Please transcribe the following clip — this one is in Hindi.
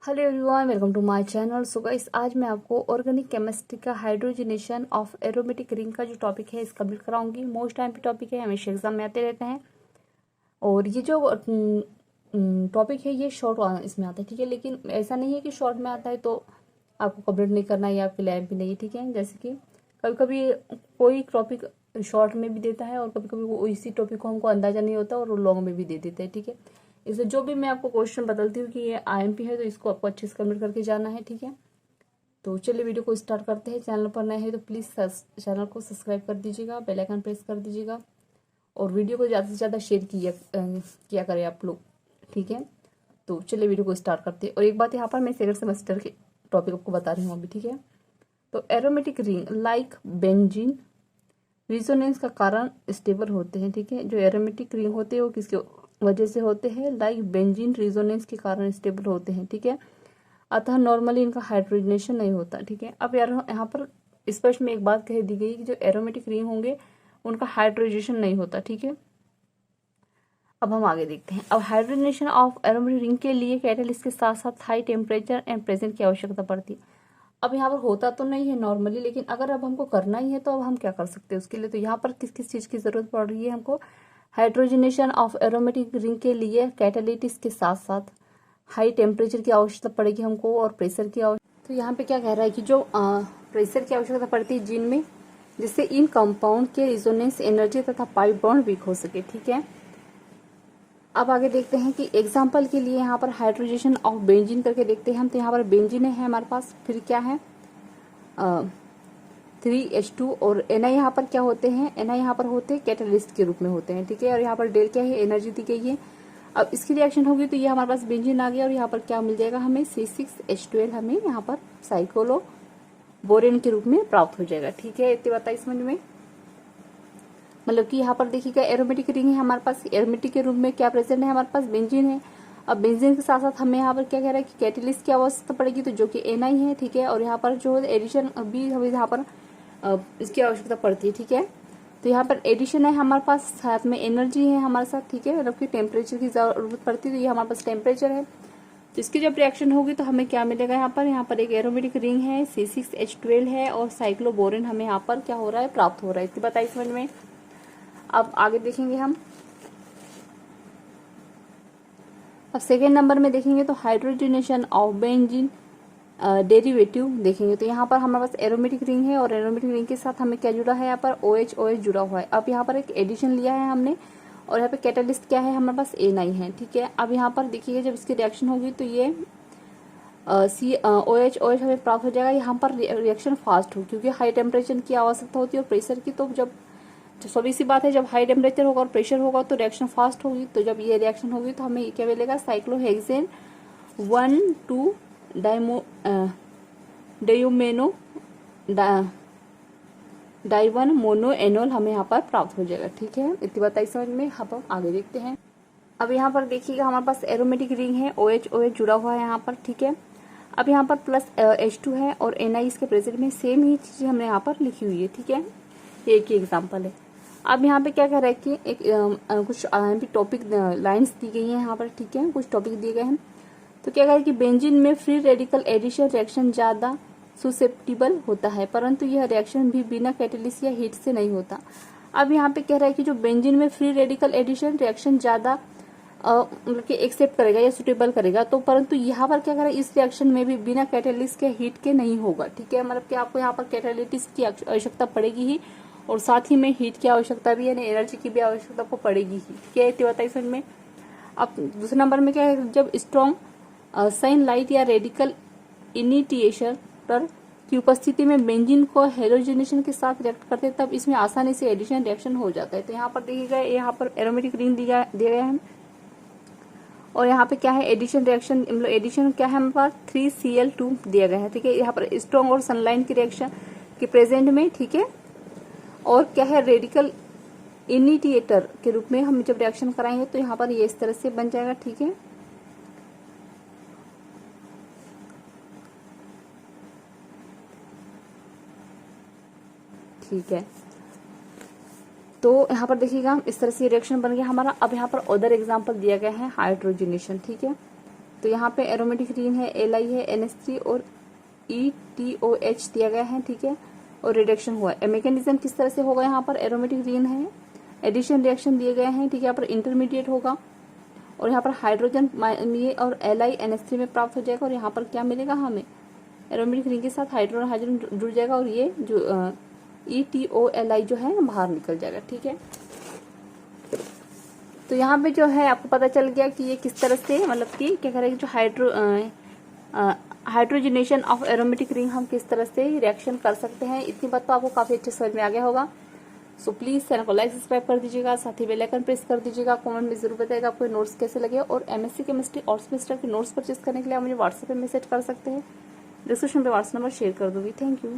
Hello everyone, welcome to my channel. So guys, आज मैं आपको ऑर्गेनिक केमिस्ट्री का हाइड्रोजनेशन ऑफ एरोमेटिक रिंग का जो टॉपिक है इस कंप्लीट कराऊंगी। मोस्ट टाइम पे टॉपिक है, हमेशा एग्जाम में आते रहते हैं। और ये जो टॉपिक है ये शॉर्ट इसमें आता है, ठीक है। लेकिन ऐसा नहीं है कि शॉर्ट में आता है तो आपको कंप्लीट नहीं करना है या आपके लैब भी नहीं है, ठीक है। जैसे कि कभी कभी कोई टॉपिक शॉर्ट में भी देता है और कभी कभी वो इसी टॉपिक को हमको अंदाजा नहीं होता और वो लॉन्ग में भी दे देते हैं, ठीक है। इसलिए जो भी मैं आपको क्वेश्चन बदलती हूँ कि ये आईएमपी है तो इसको आपको अच्छे से कंप्लीट करके जाना है, ठीक है। तो चलिए वीडियो को स्टार्ट करते हैं। चैनल पर नए हैं तो प्लीज़ चैनल को सब्सक्राइब कर दीजिएगा, बेल आइकन प्रेस कर दीजिएगा और वीडियो को ज़्यादा से ज़्यादा शेयर किया करें आप लोग, ठीक है। तो चलिए वीडियो को स्टार्ट करते हैं। और एक बात यहाँ पर मैं सेकंड सेमेस्टर के टॉपिक आपको बता रही हूँ अभी, ठीक है। तो aromatic ring like benzene resonance का कारण स्टेबल होते हैं, ठीक है। जो एरोमेटिक रिंग होते हैं वो किसके वजह से होते हैं? लाइक बेंजीन रिजोनेंस के कारण स्टेबल होते हैं, ठीक है। अतः नॉर्मली इनका हाइड्रोजनेशन नहीं होता, ठीक है। अब यार यहाँ पर स्पष्ट में एक बात कह दी गई कि जो एरोमेटिक रिंग होंगे उनका हाइड्रोजनेशन नहीं होता, ठीक है। अब हम आगे देखते हैं। अब हाइड्रोजनेशन ऑफ एरोमेटिक रिंग के लिए कैटलिस्ट के साथ साथ हाई टेम्परेचर एंड प्रेशर की आवश्यकता पड़ती है। अब यहाँ पर होता तो नहीं है नॉर्मली, लेकिन अगर अब हमको करना ही है तो अब हम क्या कर सकते हैं उसके लिए? तो यहाँ पर किस किस चीज़ की जरूरत पड़ रही है हमको? हाइड्रोजनेशन ऑफ एरोमेटिक रिंग के लिए कैटालिटिस के साथ साथ हाई टेम्परेचर की आवश्यकता पड़ेगी हमको और प्रेशर की आवश्यकता। तो यहाँ पे क्या कह रहा है कि जो प्रेशर की आवश्यकता पड़ती है जिनमें, जिससे इन कंपाउंड के रिजोनेंस एनर्जी तथा पाइप बॉन्ड वीक हो सके, ठीक है। अब आगे देखते हैं कि एग्जाम्पल के लिए यहाँ पर हाइड्रोजनेशन ऑफ बेंजीन करके देखते हैं हम। तो यहाँ पर बेंजीन है हमारे पास, फिर क्या है 3H2 और Na यहाँ पर क्या होते हैं? Na यहाँ पर होते हैं कैटलिस्ट के रूप में होते हैं, ठीक है। और यहाँ पर डेल क्या है? एनर्जी दी गई है। अब इसकी रिएक्शन होगी तो ये हमारे पास बेंजीन आ गया और यहाँ पर क्या मिल जाएगा हमें? C6H12 हमें यहाँ पर साइक्लो बोरेन के रूप में प्राप्त हो जाएगा, ठीक है। इतनी बताइए समझ में। मतलब कि यहाँ पर देखिएगा एरोमेटिक रिंग है हमारे पास, एरोमेटिक के रूप में क्या प्रेजेंट है हमारे पास? बेंजीन है। अब बेंजीन के साथ साथ हमें यहाँ पर क्या कह रहा है कि कैटलिस्ट की आवश्यकता पड़ेगी, तो जो कि Na है, ठीक है। और यहाँ पर जो एडिशन भी हमें यहाँ पर इसकी आवश्यकता पड़ती है, ठीक है। तो यहाँ पर एडिशन है हमारे पास, साथ में एनर्जी है हमारे साथ, ठीक है। मतलब कि टेम्परेचर की जरूरत पड़ती है, तो ये हमारे पास टेम्परेचर है। तो इसकी जब रिएक्शन होगी तो हमें क्या मिलेगा यहाँ पर एक एरोमेटिक रिंग है, C6H12 है और साइक्लोबोरेन हमें यहाँ पर क्या हो रहा है? प्राप्त हो रहा है। इतनी बताइए समझ में। अब आगे देखेंगे हम। अब सेकेंड नंबर में देखेंगे तो हाइड्रोजनेशन ऑफ बेंजीन डेरिवेटिव देखेंगे। तो यहाँ पर हमारे पास एरोमेटिक रिंग है और एरोमेटिक रिंग के साथ हमें क्या जुड़ा है? यहाँ पर OH जुड़ा हुआ है। अब यहाँ पर एक एडिशन लिया है हमने और यहाँ पे कैटलिस्ट क्या है हमारे पास? Na है, ठीक है। अब यहाँ पर देखिएगा जब इसकी रिएक्शन होगी तो ये OH हमें प्राप्त हो जाएगा। यहाँ पर रिएक्शन फास्ट हो क्योंकि हाई टेम्परेचर की आवश्यकता होती है और प्रेशर की। तो जब सभी सी बात है, जब हाई टेम्परेचर होगा और प्रेशर होगा तो रिएक्शन फास्ट होगी। तो जब ये रिएक्शन होगी तो हमें क्या मिलेगा? साइक्लोहेक्सेन 1,2 डाइमोनो डाइवन मोनो एनोल हमें यहाँ पर प्राप्त हो जाएगा, ठीक है। इतनी बताइए समझ में। अब हम आगे देखते हैं। अब यहाँ पर देखिएगा हमारे पास एरोमेटिक रिंग है, OH जुड़ा हुआ है यहाँ पर, ठीक है। अब यहाँ पर प्लस H2 है और Na इसके प्रेजेंट में सेम ही चीज हमने यहाँ पर लिखी हुई है, ठीक है। एक ही एग्जाम्पल है। अब यहाँ पे क्या कह रहा है कि एक कुछ टॉपिक लाइंस दी गई है यहाँ पर, ठीक है। कुछ टॉपिक दिए गए हैं। तो क्या कह रहा है कि बेंजीन में फ्री रेडिकल एडिशन रिएक्शन ज्यादा सुसेप्टिबल होता है, परंतु यह रिएक्शन भी बिना कैटलिस्ट या हीट से नहीं होता। अब यहाँ पे कह रहा है कि जो बेंजीन में फ्री रेडिकल एडिशन रिएक्शन ज्यादा मतलब कि एक्सेप्ट करेगा या सुटेबल करेगा, तो परंतु यहाँ पर क्या करें? इस रिएक्शन में भी बिना कैटलिस्ट के हीट के नहीं होगा, ठीक है। मतलब कि आपको यहाँ पर कैटालिटिस्ट की आवश्यकता पड़ेगी ही और साथ ही में हीट की आवश्यकता भी, यानी एनर्जी की भी आवश्यकता आपको पड़ेगी ही, क्या है? बताइए समझ में। अब दूसरे नंबर में क्या है? जब स्ट्रॉन्ग सनलाइट या रेडिकल इनिटिएटर की उपस्थिति में बेंजीन को हेलोजनेशन के साथ रिएक्ट करते हैं तब इसमें आसानी से एडिशन रिएक्शन हो जाता है। तो यहाँ पर देखिएगा यहाँ पर एरोमेटिक रिंग दिया गया है और यहाँ पे क्या है? एडिशन रिएक्शन, मतलब एडिशन क्या है हमारे पास? 3Cl2 दिया गया है, ठीक है। यहाँ पर स्ट्रॉन्ग और सनलाइट की रिएक्शन के प्रेजेंट में, ठीक है। और क्या है? रेडिकल इनिटिएटर के रूप में हम जब रिएक्शन कराएंगे तो यहाँ पर ये इस तरह से बन जाएगा, ठीक है। ठीक है, तो यहाँ पर देखिएगा इस तरह से रिएक्शन बन गया हमारा। अब यहाँ पर अदर एग्जांपल दिया गया है हाइड्रोजनेशन, ठीक है। तो यहाँ पे एरोमेटिक रिंग है, Li है, NH3 और ETOH दिया गया है, ठीक है, और रिडक्शन हुआ है। मैकेनिज्म किस तरह से होगा, यहाँ पर एरोमेटिक रिंग है, एडिशन रिएक्शन दिए गए हैं, ठीक है, यहाँ पर इंटरमीडिएट होगा और यहाँ पर हाइड्रोजन ये और Li NH3 में प्राप्त हो जाएगा और यहाँ पर क्या मिलेगा हमें, एरोमेटिक रिंग के साथ हाइड्रोजन जुड़ जाएगा और ये जो ETOLI जो है बाहर निकल जाएगा, ठीक है। तो यहाँ पे जो है आपको पता चल गया कि ये किस तरह से मतलब कि क्या करेंगे, जो हाइड्रोजनेशन ऑफ एरोमेटिक रिंग हम किस तरह से रिएक्शन कर सकते हैं। इतनी बात तो आपको काफी अच्छे समझ में आ गया होगा। सो प्लीज चैनल को लाइक सब्सक्राइब कर दीजिएगा, साथ ही बेल आइकन प्रेस कर दीजिएगा। कमेंट में जरूर बताइएगा आपको नोट्स कैसे लगे और MSc केमिस्ट्री और सेमेस्टर के नोट्स परचेज करने के लिए आप मुझे व्हाट्सएप पे मैसेज कर सकते हैं। डिस्क्रिप्शन पे व्हाट्सएप नंबर शेयर कर दूंगी। Thank you.